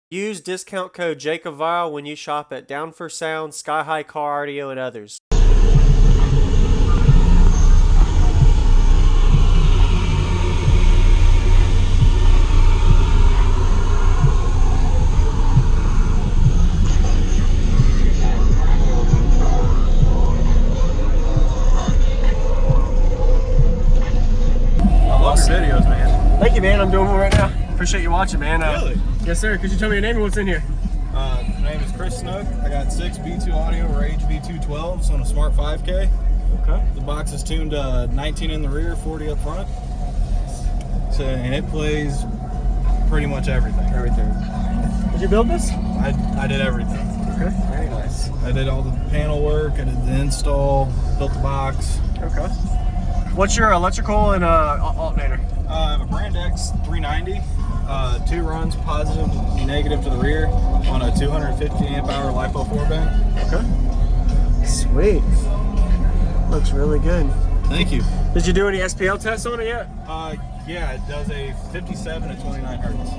Use discount code JACOBVILE when you shop at Down for Sound, Sky High Car Audio, and others. Videos, man. Thank you, man. I'm doing one right now. Appreciate you watching, man. Really? Yes, sir. Could you tell me your name and what's in here? My name is Chris Snook. I got 6 B2 audio or HV212s on a Smart 5K. Okay. The box is tuned 19 in the rear, 40 up front. So, and it plays pretty much everything. Everything. Did you build this? I did everything. Okay. Very nice. I did all the panel work, I did the install, built the box. Okay. What's your electrical and alternator? I have a Brand X 390, 2 runs positive, negative to the rear on a 250 amp hour LiPo 4 bank. Okay. Sweet. Looks really good. Thank you. Did you do any SPL tests on it yet? Yeah, it does a 57 at 29 hertz.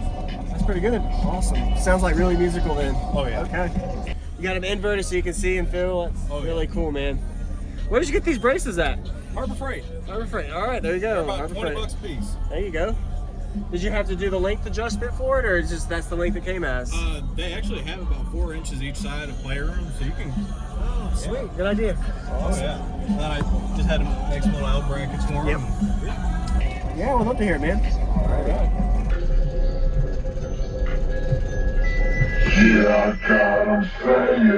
That's pretty good. Awesome. Sounds like really musical then. Oh yeah. Okay. You got an inverter so you can see and feel. That's really yeah. cool, man. Where did you get these braces at? Harbor Freight. Harbor Freight. All right, there you go. They're about Harbor 20 Freight. bucks a piece. There you go. Did you have to do the length adjustment for it, or is just that's the length it came as? They actually have about 4 inches each side of playroom, so you can. Oh, sweet. Yeah. Good idea. Awesome. Oh yeah. And then I just had to make some little L brackets for them. Yep. Yeah, we'd love to hear it, man. All right. Yeah, I got 'em saying.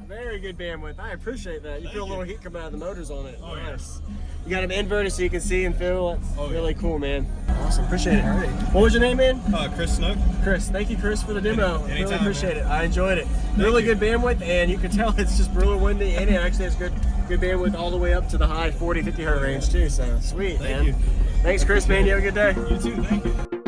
Very good bandwidth. I appreciate that. You feel a little heat coming out of the motors on it. Oh, nice. You got them inverted so you can see and feel. It's really yeah. cool, man. Awesome. Appreciate it. Alright. What was your name, man? Chris Snook. Chris. Thank you, Chris, for the demo. Anytime, really appreciate man. it. I enjoyed it. Really good bandwidth, and you can tell it's just really windy, and it actually has good bandwidth all the way up to the high 40, 50 hertz range too. So sweet, man. Thank you. Thanks, Chris, man. You have a good day. You too. Thank you.